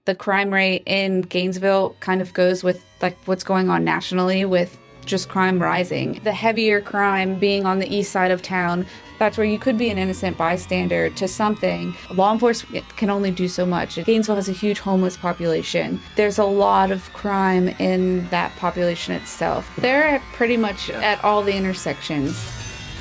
the crime rate in Gainesville kind of goes with like what's going on nationally with just crime rising. The heavier crime being on the east side of town, that's where you could be an innocent bystander to something. Law enforcement can only do so much. Gainesville has a huge homeless population. There's a lot of crime in that population itself. They're pretty much at all the intersections.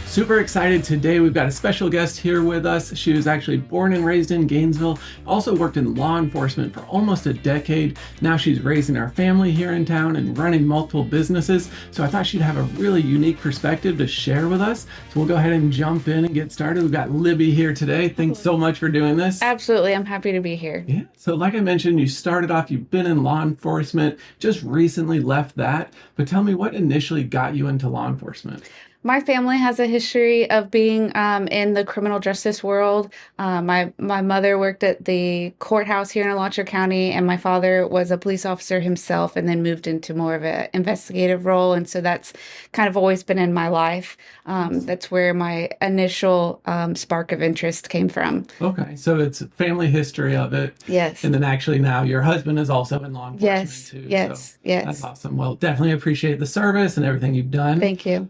Super excited today. We've got a special guest here with us. She was actually born and raised in Gainesville, also worked in law enforcement for almost a decade. Now she's raising our family here in town and running multiple businesses. So I thought she'd have a really unique perspective to share with us. So we'll go ahead and jump in and get started. We've got Libby here today. Thanks so much for doing this. Absolutely. I'm happy to be here. Yeah. So like I mentioned, you started off, you've been in law enforcement, just recently left that. But tell me, what initially got you into law enforcement? My family has a history of being in the criminal justice world. My mother worked at the courthouse here in Alachua County, and my father was a police officer himself and then moved into more of an investigative role. And so that's kind of always been in my life. That's where my initial spark of interest came from. Okay, so it's family history of it. Yes. And then actually now your husband is also in law enforcement too. Yes. That's awesome. Well, definitely appreciate the service and everything you've done. Thank you.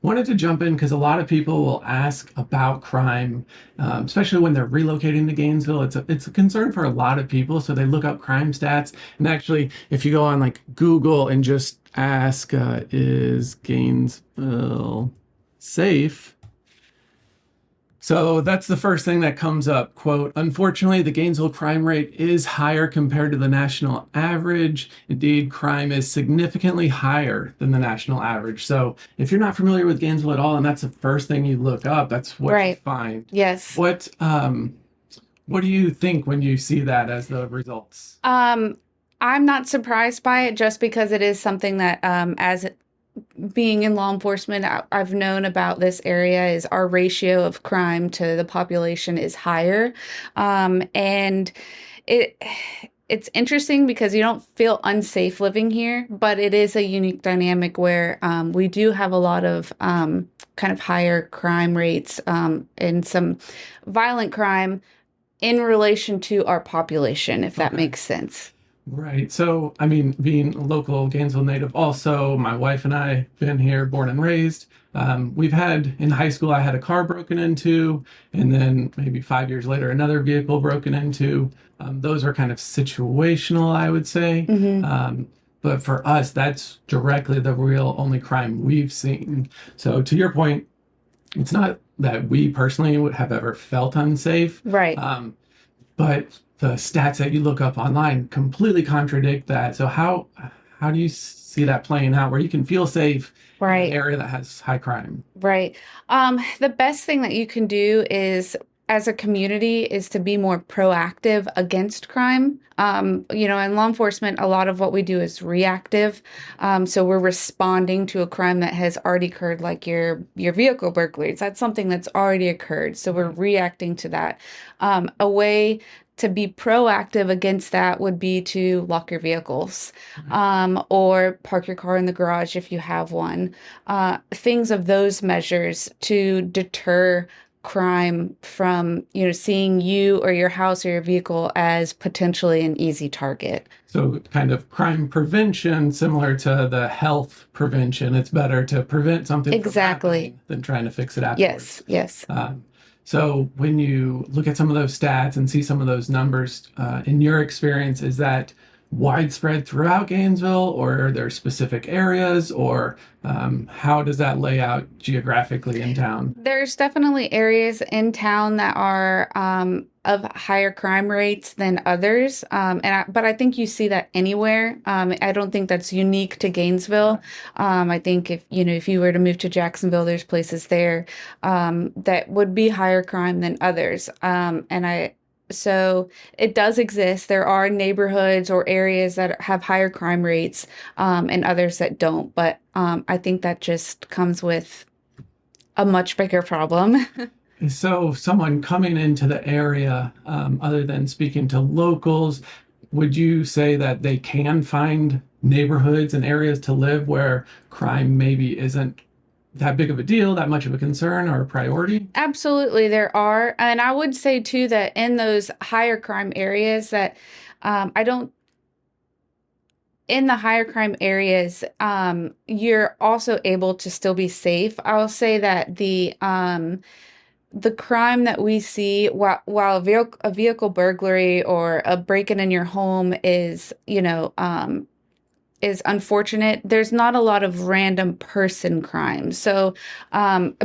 Wanted to jump in because a lot of people will ask about crime, especially when they're relocating to Gainesville. It's a concern for a lot of people, so they look up crime stats. And actually, if you go on like Google and just ask, is Gainesville safe? So that's the first thing that comes up. Quote, unfortunately, the Gainesville crime rate is higher compared to the national average. Indeed, crime is significantly higher than the national average. So if you're not familiar with Gainesville at all, and that's the first thing you look up, that's what you find. Yes. What do you think when you see that as the results? I'm not surprised by it just because it is something that being in law enforcement, I've known about this area is our ratio of crime to the population is higher. And it's interesting because you don't feel unsafe living here, but it is a unique dynamic where we do have a lot of kind of higher crime rates and some violent crime in relation to our population, if that makes sense. Right. So, I mean, being a local Gainesville native, also, my wife and I been here, born and raised. We've had, in high school, I had a car broken into, and then maybe 5 years later, another vehicle broken into. Those are kind of situational, I would say. Mm-hmm. But for us, that's directly the real only crime we've seen. So to your point, it's not that we personally would have ever felt unsafe. Right. But the stats that you look up online completely contradict that. So how do you see that playing out where you can feel safe in an area that has high crime? Right. The best thing that you can do is, as a community, is to be more proactive against crime. In law enforcement, a lot of what we do is reactive. So we're responding to a crime that has already occurred, like your vehicle burglaries. That's something that's already occurred. So we're reacting to that. A way to be proactive against that would be to lock your vehicles, or park your car in the garage if you have one. Things of those measures to deter crime from, seeing you or your house or your vehicle as potentially an easy target. So kind of crime prevention, similar to the health prevention. It's better to prevent something from happening than trying to fix it afterwards. Yes. So when you look at some of those stats and see some of those numbers, in your experience, is that widespread throughout Gainesville, or are there specific areas, or how does that lay out geographically in town? There's definitely areas in town that are of higher crime rates than others, but I think you see that anywhere. I don't think that's unique to Gainesville. I think if you were to move to Jacksonville, there's places there that would be higher crime than others, So it does exist. There are neighborhoods or areas that have higher crime rates and others that don't. But I think that just comes with a much bigger problem. So someone coming into the area, other than speaking to locals, would you say that they can find neighborhoods and areas to live where crime maybe isn't that big of a deal, that much of a concern or a priority? Absolutely, there are. And I would say, too, that in those higher crime areas that I don't in the higher crime areas, you're also able to still be safe. I'll say that the crime that we see while a vehicle burglary or a break-in in your home is unfortunate. There's not a lot of random person crime. So,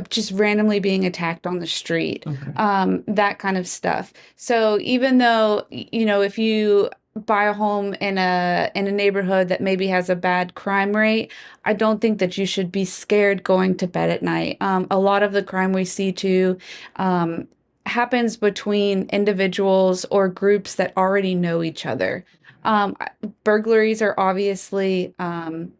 just randomly being attacked on the street, Okay. that kind of stuff. So even though, if you buy a home in a neighborhood that maybe has a bad crime rate, I don't think that you should be scared going to bed at night. A lot of the crime we see too, um, happens between individuals or groups that already know each other. Um, Burglaries are obviously an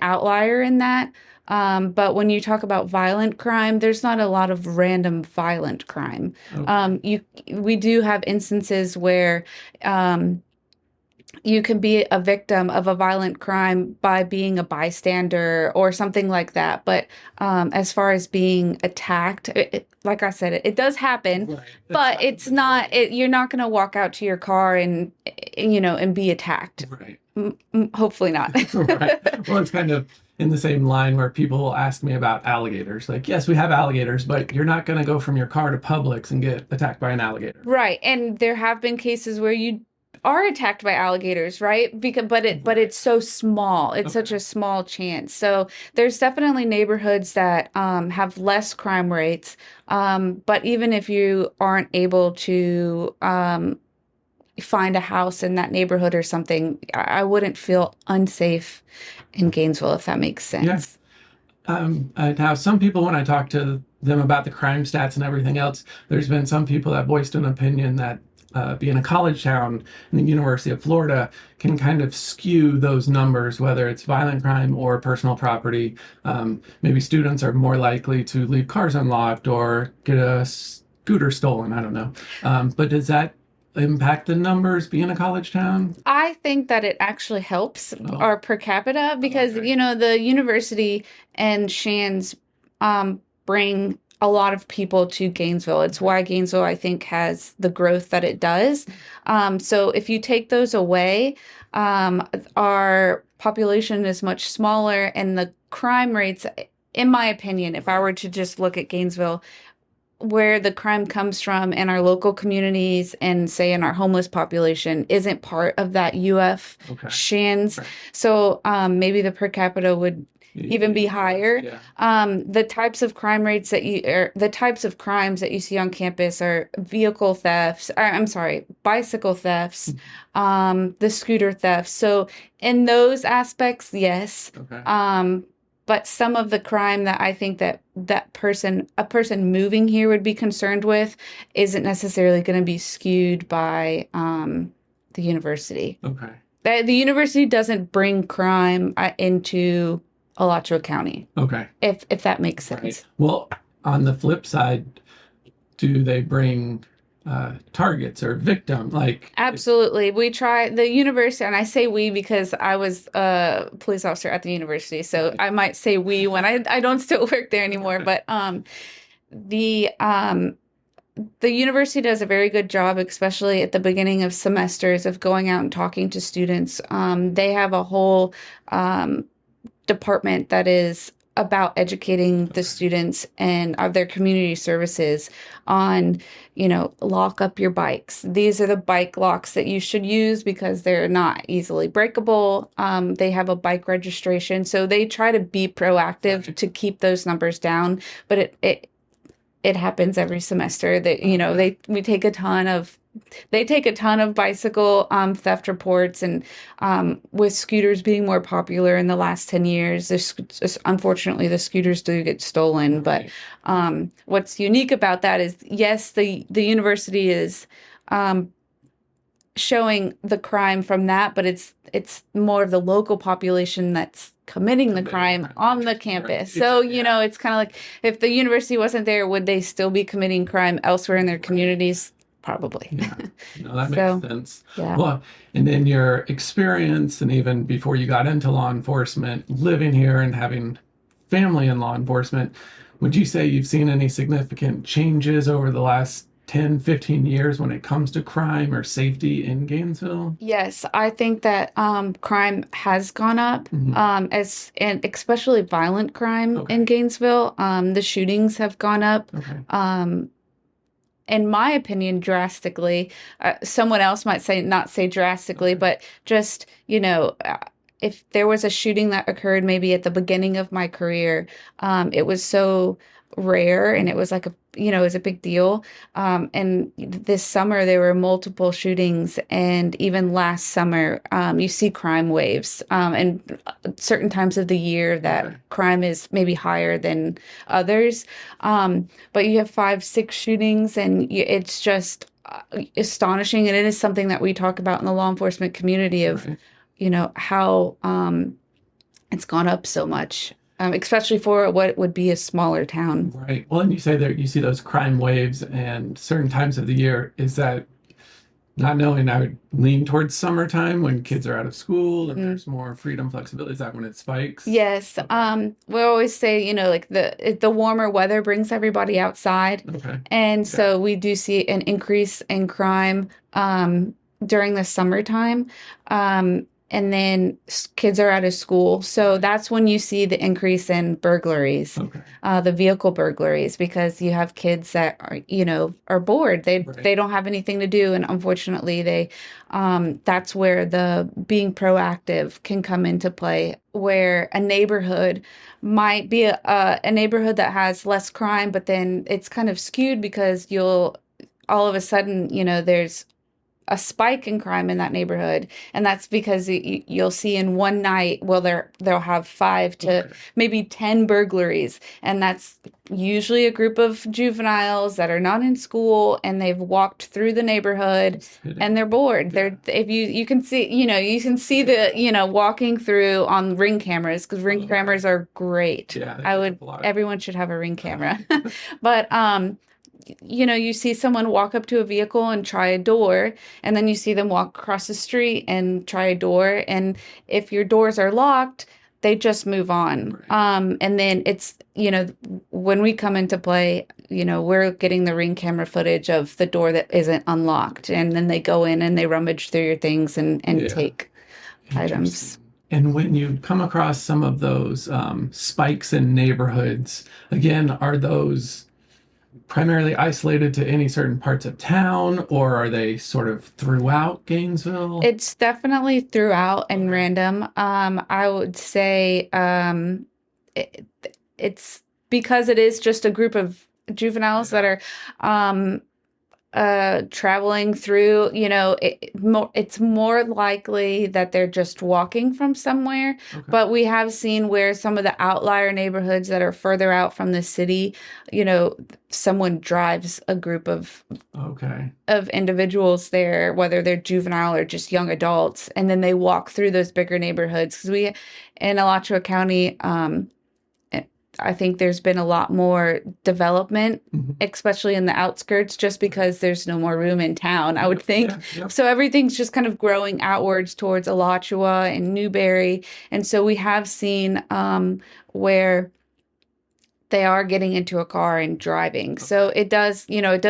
outlier in that. But when you talk about violent crime, there's not a lot of random violent crime. Okay. We do have instances where um, you can be a victim of a violent crime by being a bystander or something like that. But as far as being attacked, like I said, it does happen, Right. That's but not the it's not, majority. you're not going to walk out to your car and be attacked. Right. Hopefully not. Right. Well, it's kind of in the same line where people will ask me about alligators. Like, yes, we have alligators, but you're not going to go from your car to Publix and get attacked by an alligator. Right. And there have been cases where you are attacked by alligators, right? But Right. it's so small. It's such Okay. a small chance. So there's definitely neighborhoods that have less crime rates. But even if you aren't able to find a house in that neighborhood or something, I wouldn't feel unsafe in Gainesville, if that makes Yeah. sense. Now, some people, when I talk to them about the crime stats and everything else, there's been some people that voiced an opinion that being a college town in the University of Florida can kind of skew those numbers, whether it's violent crime or personal property. Maybe students are more likely to leave cars unlocked or get a scooter stolen. I don't know. But does that impact the numbers being a college town? I think that it actually helps Oh, our per capita because, okay. the university and Shands bring a lot of people to Gainesville. It's Okay. why Gainesville, I think, has the growth that it does. So if you take those away, our population is much smaller and the crime rates, in my opinion, if I Right. were to just look at Gainesville, where the crime comes from in our local communities and say in our homeless population isn't part of that UF Okay. Shands. Right. So maybe the per capita would even be Even less. higher. Yeah. The types of crimes that you see on campus are vehicle thefts, or, I'm sorry, bicycle thefts, the scooter thefts. So in those aspects, yes. Okay. But some of the crime that I think that a person moving here would be concerned with isn't necessarily going to be skewed by the university. Okay. The university doesn't bring crime into Alachua County, Okay. if that makes Right. sense. Well, on the flip side, do they bring targets or victim? Like, Absolutely. We try the university, and I say we because I was a police officer at the university, so right. I might say we when I don't still work there anymore. But the um, the university does a very good job, especially at the beginning of semesters, of going out and talking to students. They have a whole um, department that is about educating the Okay. students and of their community services on, lock up your bikes. These are the bike locks that you should use because they're not easily breakable. They have a bike registration, so they try to be proactive Right. to keep those numbers down. But it happens every semester that Okay. they take a ton of bicycle theft reports, and with scooters being more popular in the last 10 years, unfortunately the scooters do get stolen. But Right. what's unique about that is, yes, the university is um, showing the crime from that, but it's more of the local population that's committing the Committing crime crime. on the Right. campus. So, Yeah. it's kind of like, if the university wasn't there, would they still be committing crime elsewhere in their Right. communities? Probably. Yeah. No, that makes So, sense. yeah. Well, and in your experience, and even before you got into law enforcement, living here and having family in law enforcement, would you say you've seen any significant changes over the last 10, 15 years when it comes to crime or safety in Gainesville? Yes, I think that crime has gone up, Hmm. as and especially violent crime in Okay. Gainesville. The shootings have gone up. Okay. Um, in my opinion, drastically. Someone else might say not say drastically, Okay. but just, if there was a shooting that occurred maybe at the beginning of my career, it was so rare and it Mhm. was like it was a big deal. And this summer there were multiple shootings, and even last summer, you see crime waves, and certain times of the year that Okay. crime is maybe higher than others. But you have five, six shootings, and it's just astonishing. And it is something that we talk about in the law enforcement community of, Right. how it's gone up so much, especially for what would be a smaller town. Right. Well, and you say that you see those crime waves and certain times of the year. Is that not knowing? I would lean towards summertime when kids are out of school and Mm. there's more freedom, flexibility. Is that when it spikes? Yes. Okay. We always say, like the warmer weather brings everybody outside. Okay. And Got it. so we do see an increase in crime during the summertime. And then kids are out of school. So Right. that's when you see the increase in burglaries, Okay. the vehicle burglaries, because you have kids that are bored. Right. They don't have anything to do. And unfortunately, that's where the being proactive can come into play, where a neighborhood might be a neighborhood that has less crime, but then it's kind of skewed because you'll all of a sudden, there's a spike in crime in that neighborhood, and that's because you'll see in one night, well, they'll have five to Okay. maybe 10 burglaries, and that's usually a group of juveniles that are not in school and they've walked through the neighborhood Just and hitting. they're bored. Yeah. If you can see, Yeah. the walking through on ring cameras, because ring Okay. cameras are great. Yeah, they I pick would up a lot. Everyone should have a ring camera. But you see someone walk up to a vehicle and try a door, and then you see them walk across the street and try a door. And if your doors are locked, they just move on. Right. And then it's, when we come into play, we're getting the ring camera footage of the door that isn't unlocked. And then they go in and they rummage through your things and Yeah. take Interesting. items. And when you come across some of those spikes in neighborhoods, again, are those primarily isolated to any certain parts of town, or are they sort of throughout Gainesville? It's definitely throughout and Okay. random. I would say it, it's because it is just a group of juveniles that Yeah. are um, traveling through, it's more likely that they're just walking from somewhere. Okay. But we have seen where some of the outlier neighborhoods that are further out from the city, someone drives a group Okay. of individuals there, whether they're juvenile or just young adults, and then they walk through those bigger neighborhoods. Because we, in Alachua County, I think there's been a lot more development, Mhm. especially in the outskirts, just Okay. because there's no more room in town, I would Yep. think. Yeah. Yep. So everything's just kind of growing outwards towards Alachua and Newberry. And so we have seen where they are getting into a car and driving. So Okay. it does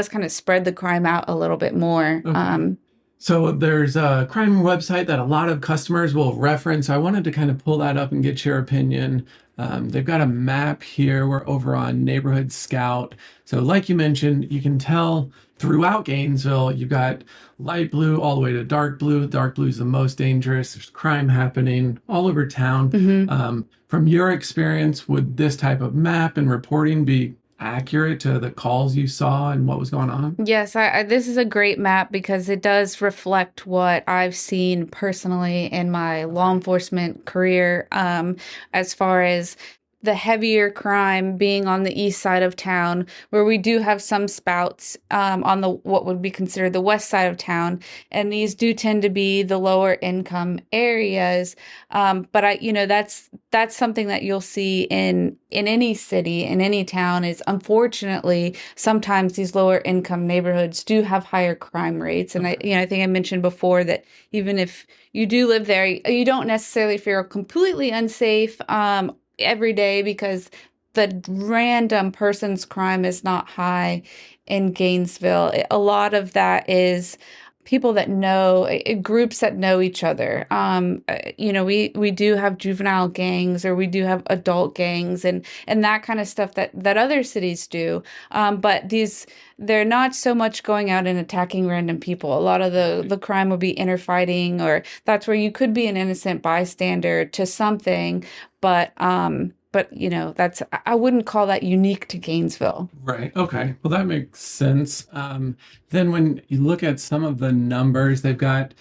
kind of spread the crime out a little bit more. Okay. So there's a crime website that a lot of customers will reference. I wanted to kind of pull that up and get your opinion. They've got a map here. We're over on Neighborhood Scout. So, like you mentioned, you can tell throughout Gainesville, you've got light blue all the way to dark blue. Dark blue is the most dangerous. There's crime happening all over town. Mhm. From your experience, would this type of map and reporting be accurate to the calls you saw and what was going on? Yes, this is a great map because it does reflect what I've seen personally in my law Okay. enforcement career, as far as the heavier crime being on the east side of town, where we do have some spouts on the what would be considered the west side of town, and these do tend to be the lower income areas. But that's something that you'll see in any city, in any town, is unfortunately sometimes these lower income neighborhoods do have higher crime rates. And Okay. I think I mentioned before that even if you do live there, you don't necessarily feel completely unsafe every day, because the random person's crime is not high in Gainesville. A lot of that is people that know groups that know each other. We do have juvenile gangs, or we do have adult gangs, and that kind of stuff that other cities do. But they're not so much going out and attacking random people. A lot of the crime would be interfighting, or that's where you could be an innocent bystander to something, but that's I wouldn't call that unique to Gainesville. Right. Okay. Well, that makes sense. Then when you look at some of the numbers, they've got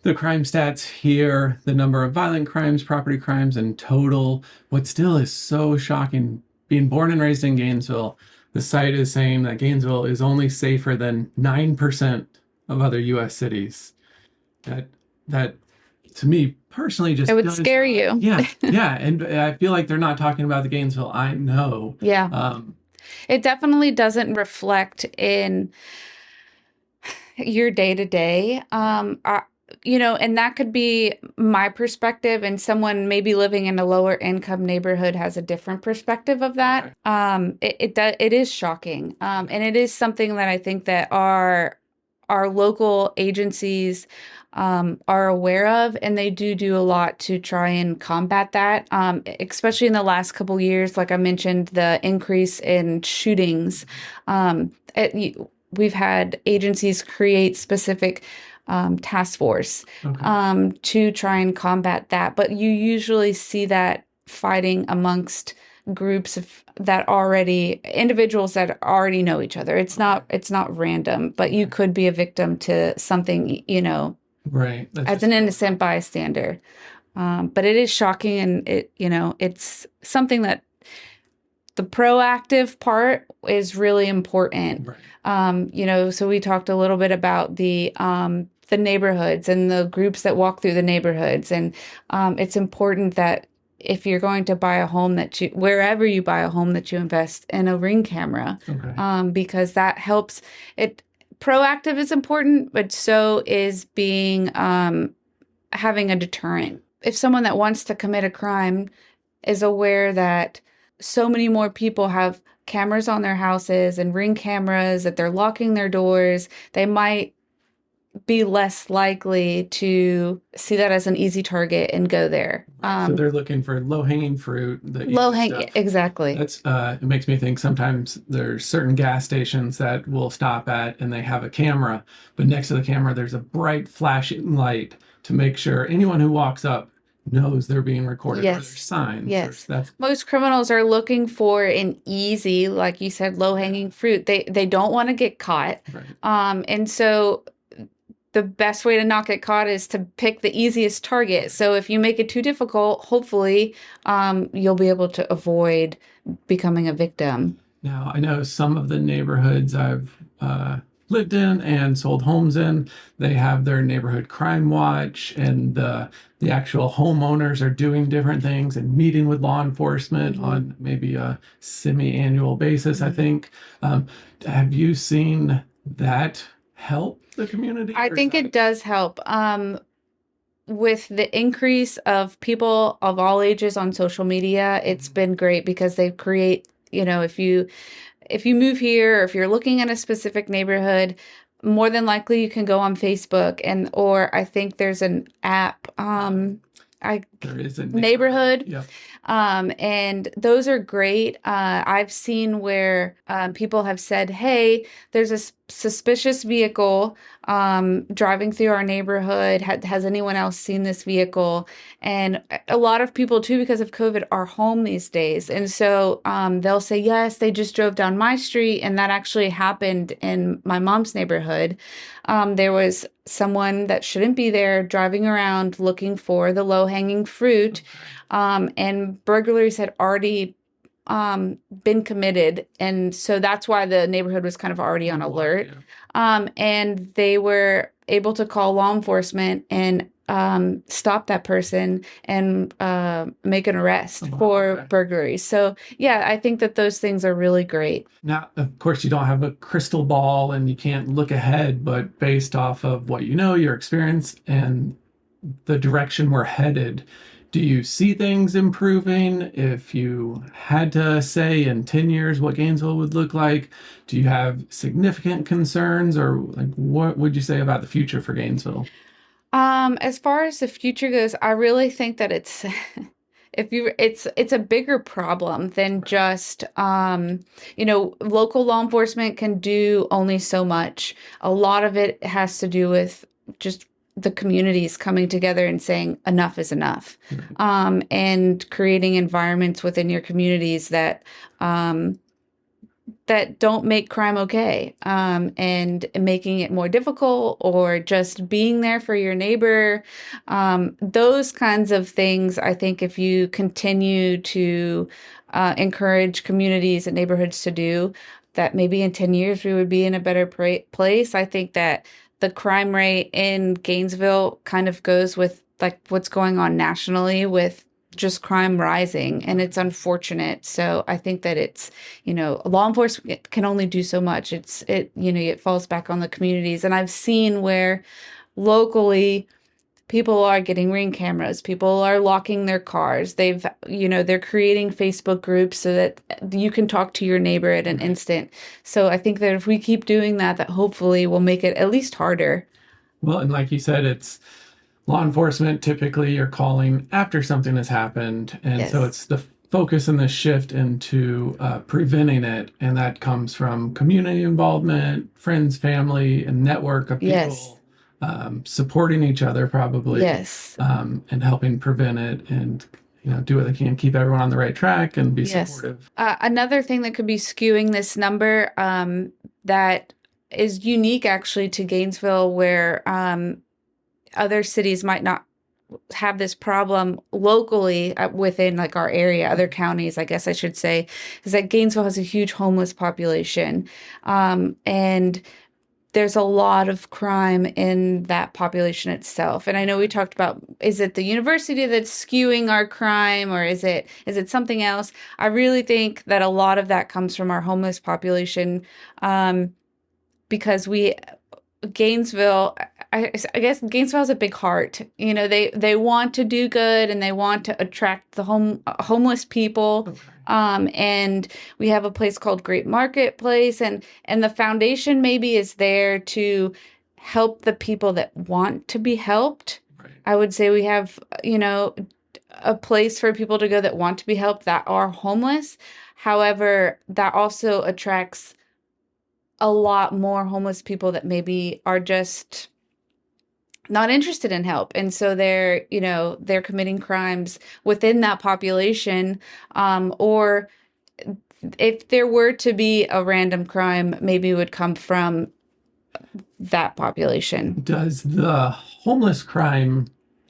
the crime stats here, the number of violent crimes, property crimes, and total. What still is so shocking, being born and raised in Gainesville, the site is saying that Gainesville is only safer than 9% of other U.S. cities. That to me personally It just would does scare not. you. Yeah, yeah, and I feel like they're not talking about the Gainesville I know. Yeah. Um, It definitely doesn't reflect in your day to day. And that could be my perspective, and someone maybe living in a lower income neighborhood has a different perspective of okay. that. It is shocking. And it is something that I think that our local agencies are aware of, and they do a lot to try and combat that. Especially in the last couple years, like I mentioned, the increase in shootings. We've had agencies create specific task force Okay. to try and combat that. But you usually see that fighting amongst groups of individuals that already know each other. It's not random, but you Okay. could be a victim to something, Right. That's as just an going on. innocent bystander. But it is shocking, and it's something that the proactive part is really important. Right. So we talked a little bit about the neighborhoods and the groups that walk through the neighborhoods. And it's important that if you're going to buy a home, wherever you buy a home, that you invest in a Ring camera, Okay. because that helps. Proactive is important, but so is having a deterrent. If someone that wants to commit a crime is aware that so many more people have cameras on their houses and Ring cameras, that they're locking their doors, they might be less likely to see that as an easy target and go there. Right. So they're looking for low-hanging fruit, the Low easy hang, stuff. exactly. It makes me think sometimes there's certain gas stations that we'll stop at and they have a camera, but next to the camera there's a bright flashing light to make sure anyone who walks up knows they're being recorded, or there's Yes. signs, or Yes. that's Most criminals are looking for an easy, like you said, yeah, low-hanging fruit. They don't want to get caught. right. And so the best way to not get caught is to pick the easiest target. So if you make it too difficult, hopefully, you'll be able to avoid becoming a victim. Now, I know some of the neighborhoods I've lived in and sold homes in, they have their neighborhood crime watch, and the actual homeowners are doing different things and meeting with law enforcement hmm on maybe a semi-annual basis, I hmm think. Um, have you seen that help the community, I or is think that it does help. With the increase of people of all ages on social media, it's Mhm. been great because they create, if you move here, or if you're looking at a specific neighborhood, more than likely you can go on Facebook, or I think there's an app, I there is a neighborhood? neighborhood. Yep. And those are great. I've seen where people have said, "Hey, there's a suspicious vehicle driving through our neighborhood. Has anyone else seen this vehicle?" And a lot of people, too, because of COVID, are home these days, and so they'll say, "Yes, they just drove down my street," and that actually happened in my mom's neighborhood. There was someone that shouldn't be there driving around looking for the low-hanging fruit, Okay. and burglaries had already been committed. And so that's why the neighborhood was kind of already on On watch, alert. yeah. And they were able to call law enforcement and stop that person and make an Oh, arrest wow, for okay. burglary. So, yeah, I think that those things are really great. Now, of course, you don't have a crystal ball and you can't look ahead, but based off of what you know, your experience, and the direction we're headed, Do you see things improving? If you had to say in 10 years what Gainesville would look like, do you have significant concerns, or like what would you say about the future for Gainesville? As far as the future goes, I really think that it's it's a bigger problem than just local law enforcement can do only so much. A lot of it has to do with just the communities coming together and saying enough is enough. Right. And creating environments within your communities um that don't make crime okay, and making it more difficult or just being there for your neighbor. Those kinds of things, I think if you continue to encourage communities and neighborhoods to do, that maybe in 10 years we would be in a better place. I think that the crime rate in Gainesville kind of goes with like what's going on nationally with just crime rising, and it's unfortunate. So I think that law enforcement can only do so much. It falls back on the communities. And I've seen where locally people are getting ring cameras, people are locking their cars. They're creating Facebook groups so that you can talk to your neighbor at an Right. instant. So I think that if we keep doing that, that hopefully will make it at least harder. Well, and like you said, it's law enforcement typically you're calling after something has happened. And so Yes. it's the focus and the shift into preventing it. And that comes from community involvement, friends, family, and network of Yes. people supporting each other probably, Yes. and helping prevent it and do what they can, keep everyone on the right track and be Yes. supportive. Another thing that could be skewing this number, that is unique actually to Gainesville, where other cities might not have this problem locally within like our area, other counties, I guess I should say, is that Gainesville has a huge homeless population. And there's a lot of crime in that population itself. And I know we talked about, is it the university that's skewing our crime, or is it something else? I really think that a lot of that comes from our homeless population, because Gainesville, I guess Gainesville has a big heart. They want to do good and they want to attract the homeless people. Okay. And we have a place called Great Marketplace, and the foundation maybe is there to help the people that want to be helped. Right. I would say we have, a place for people to go that want to be helped that are homeless. However, that also attracts a lot more homeless people that maybe are just not interested in help. And so they're committing crimes within that population. Or if there were to be a random crime, maybe it would come from that population. Does the homeless crime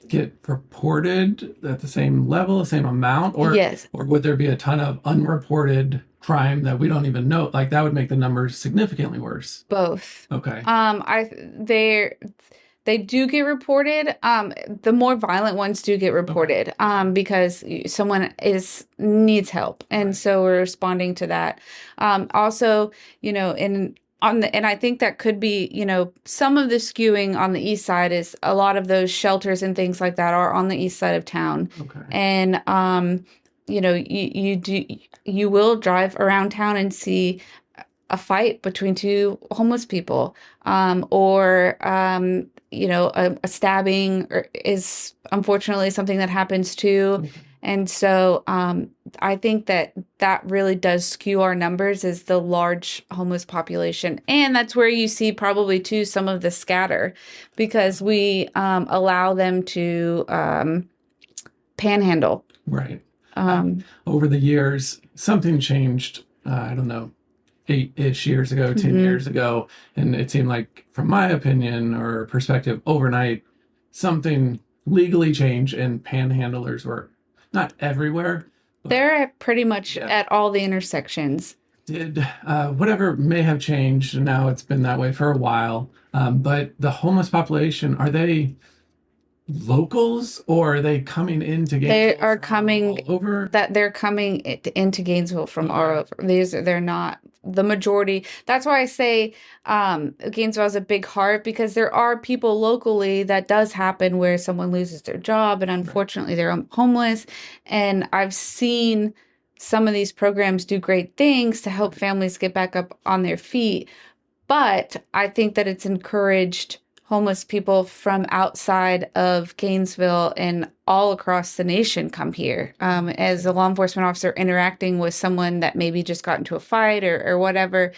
get reported at the same level, the same amount, or Yes, would there be a ton of unreported crime that we don't even know? Like that would make the numbers significantly worse. both. Okay. I they do get reported. The more violent ones do get Okay. reported, because someone is needs help, and Right. so we're responding to that. Also, in on the and I think that could be, some of the skewing on the east side is a lot of those shelters and things like that are on the east side of town, Okay. and you will drive around town and see a fight between two homeless people, or a stabbing is unfortunately something that happens too. Okay. And so I think that that really does skew our numbers, is the large homeless population. And that's where you see probably too some of the scatter, because we allow them to panhandle. Right. Um, Over the years, something changed. I don't know, 8-ish years ago, 10 mhm. years ago. And it seemed like, from my opinion or perspective, overnight, something legally changed and panhandlers were not everywhere, but They're at pretty much yeah, at all the intersections. did whatever may have changed. And now it's been that way for a while. But the homeless population, are they locals, or are they coming into They Gainesville are from coming all over? that they're coming into Gainesville from all Okay. over. They're not the majority. That's why I say Gainesville has a big heart because there are people locally that does happen where someone loses their job and Right. unfortunately they're homeless. And I've seen some of these programs do great things to help Right. families get back up on their feet. But I think that it's encouraged homeless people from outside of Gainesville and all across the nation come here. As a law enforcement officer interacting with someone that maybe just got into a fight or whatever,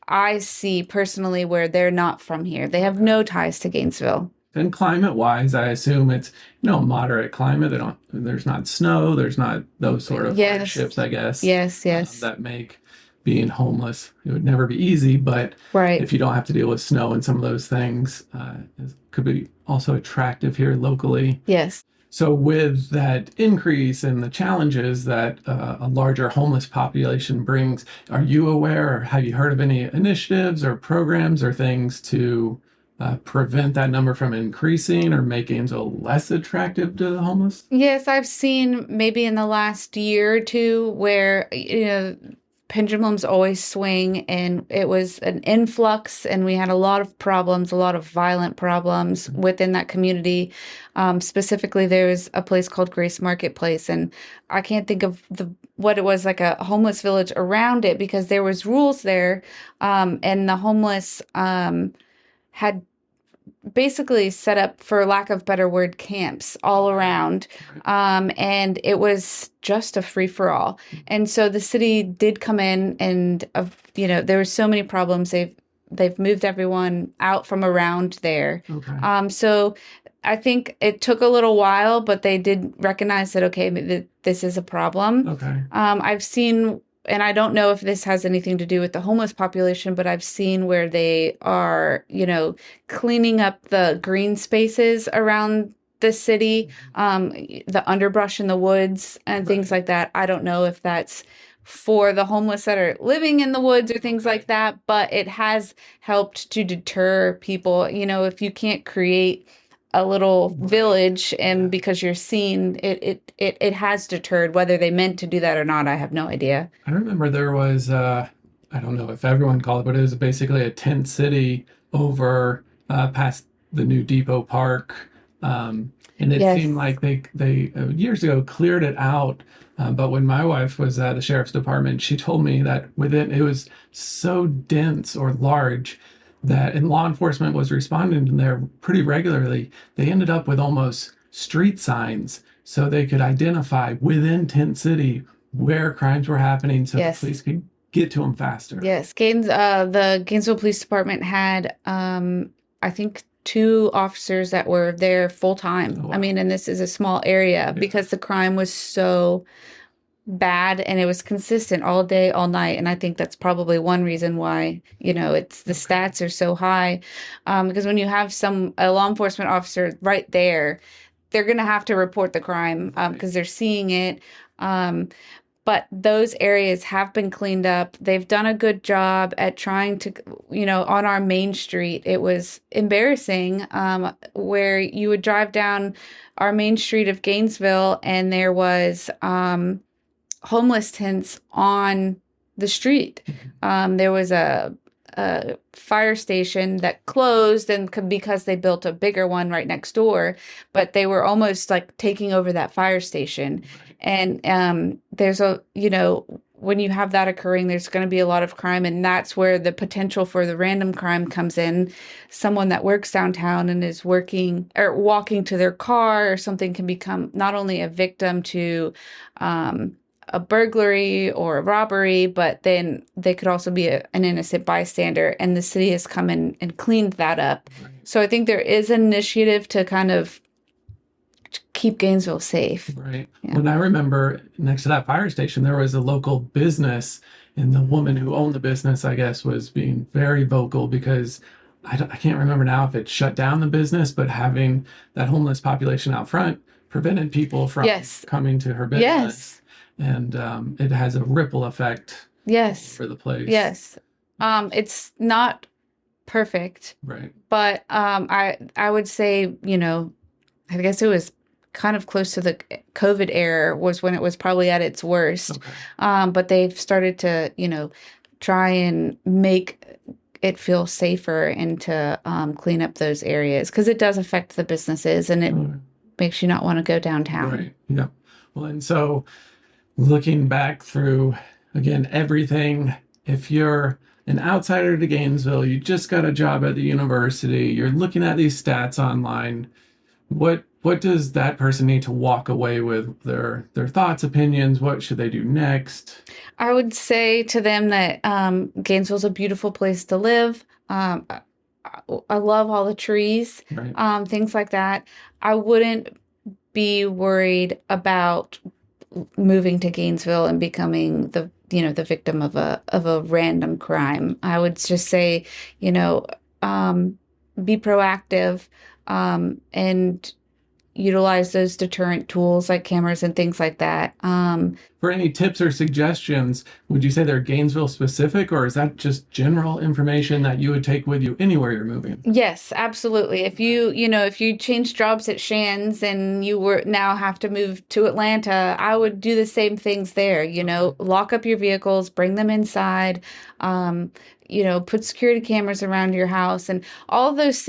I see personally where they're not from here. They have Okay. no ties to Gainesville. And climate wise, I assume it's, moderate climate. There's not snow, there's not those sort of Yes, hardships, I guess, yes, yes. that make being homeless. It would never be easy, but Right. if you don't have to deal with snow and some of those things, it could be also attractive here locally. Yes. So, with that increase in the challenges that a larger homeless population brings, are you aware or have you heard of any initiatives or programs or things to prevent that number from increasing or make Gainesville less attractive to the homeless? Yes, I've seen maybe in the last year or two where, pendulums always swing and it was an influx and we had a lot of problems, a lot of violent problems within that community. Specifically, there was a place called Grace Marketplace and I can't think of what it was, like a homeless village around it because there was rules there. And the homeless had basically set up, for lack of better word, camps all Okay. around. Right. And it was just a free for all. And so the city did come in and, there were so many problems. They've moved everyone out from around there. Okay. So I think it took a little while, but they did recognize that, okay, this is a problem. Okay. I've seen, and I don't know if this has anything to do with the homeless population, but I've seen where they are, cleaning up the green spaces around the city, the underbrush in the woods and things Right. like that. I don't know if that's for the homeless that are living in the woods or things Okay. like that, but it has helped to deter people. If you can't create a little Right. village and Yeah. because you're seen, it has deterred. Whether they meant to do that or not, I have no idea. I remember there was, I don't know if everyone called it, but it was basically a tent city over past the new Depot Park. And it Yes. seemed like they years ago cleared it out. But when my wife was at the sheriff's department, she told me that within it was so dense or large that, and law enforcement was responding there pretty regularly. They ended up with almost street signs so they could identify within Tent City where crimes were happening so the Yes. police could get to them faster. Yes. The Gainesville Police Department had, I think, two officers that were there full time. Oh, I wow. mean, and this is a small area Yeah. because the crime was so bad and it was consistent all day, all night. And I think that's probably one reason why, it's the Okay. stats are so high. Because when you have a law enforcement officer right there, they're going to have to report the crime Right. because they're seeing it. Um, but those areas have been cleaned up. They've done a good job at trying to, on our main street, it was embarrassing where you would drive down our main street of Gainesville and there was homeless tents on the street. Mhm. There was a fire station that closed because they built a bigger one right next door, but they were almost like taking over that fire station. Right. And there's when you have that occurring, there's going to be a lot of crime, and that's where the potential for the random crime comes in. Someone that works downtown and is working or walking to their car or something can become not only a victim to a burglary or a robbery, but then they could also be an innocent bystander. And the city has come in and cleaned that up. Right. So I think there is an initiative to kind of keep Gainesville safe. Right. Yeah. When I remember next to that fire station, there was a local business, and the woman who owned the business, I guess, was being very vocal because I can't remember now if it shut down the business, but having that homeless population out front prevented people from Yes. coming to her business. Yes. And it has a ripple effect all Yes. over the place. Yes. It's not perfect, Right. but I would say, I guess it was kind of close to the COVID era was when it was probably at its worst. Okay. But they've started to, try and make it feel safer and to clean up those areas because it does affect the businesses and it All makes you not want to go downtown. right. Yeah. Well, and so looking back through again everything, if you're an outsider to Gainesville, you just got a job at the university, you're looking at these stats online, what does that person need to walk away with their thoughts, opinions? What should they do next? I would say to them that Gainesville's a beautiful place to live. I love all the trees, Right. things like that. I wouldn't be worried about moving to Gainesville and becoming the victim of a random crime. I would just say, you know, be proactive, and utilize those deterrent tools like cameras and things like that. For any tips or suggestions, would you say they're Gainesville specific, or is that just general information that you would take with you anywhere you're moving? Yes, absolutely. If you change jobs at Shands and you were now have to move to Atlanta, I would do the same things there. Lock up your vehicles, bring them inside, put security cameras around your house and all of those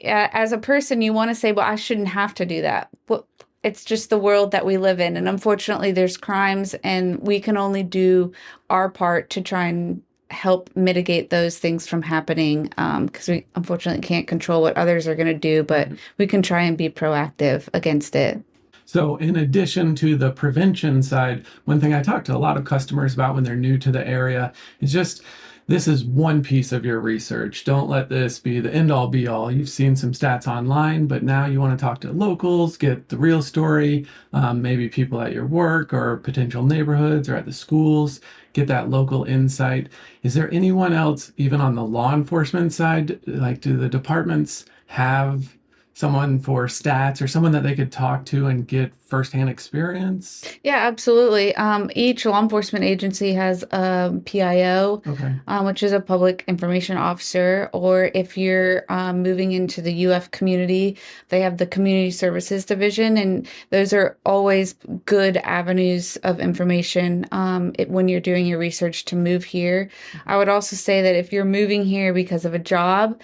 as a person, you want to say, well, I shouldn't have to do that. Well, it's just the world that we live in. And unfortunately, there's crimes and we can only do our part to try and help mitigate those things from happening because we unfortunately can't control what others are going to do, but we can try and be proactive against it. So, in addition to the prevention side, one thing I talk to a lot of customers about when they're new to the area is just this is one piece of your research. Don't let this be the end all be all. You've seen some stats online, but now you want to talk to locals, get the real story, maybe people at your work or potential neighborhoods or at the schools, get that local insight. Is there anyone else, even on the law enforcement side, like do the departments have someone for stats or someone that they could talk to and get firsthand experience? Yeah, absolutely. Each law enforcement agency has a PIO, Okay. which is a public information officer, or if you're moving into the UF community, they have the community services division, and those are always good avenues of information when you're doing your research to move here. I would also say that if you're moving here because of a job,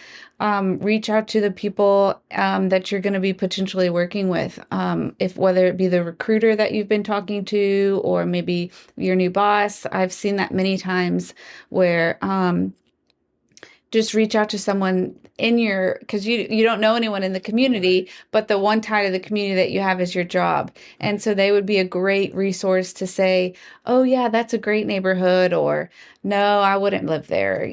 reach out to the people that you're going to be potentially working with. If whether it be the recruiter that you've been talking to or maybe your new boss, I've seen that many times where just reach out to someone because you don't know anyone in the community, but the one tie to the community that you have is your job. And so they would be a great resource to say, oh yeah, that's a great neighborhood, or no, I wouldn't live there.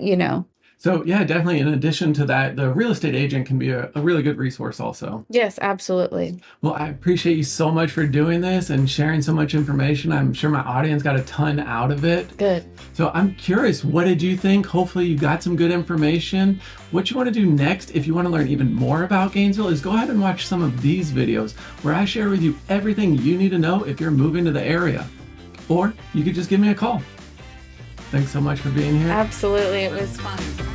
So, yeah, definitely. In addition to that, the real estate agent can be a really good resource also. Yes, absolutely. Well, I appreciate you so much for doing this and sharing so much information. I'm sure my audience got a ton out of it. Good. So I'm curious, what did you think? Hopefully you got some good information. What you want to do next, if you want to learn even more about Gainesville, is go ahead and watch some of these videos where I share with you everything you need to know if you're moving to the area. Or you could just give me a call. Thanks so much for being here. Absolutely. It was fun.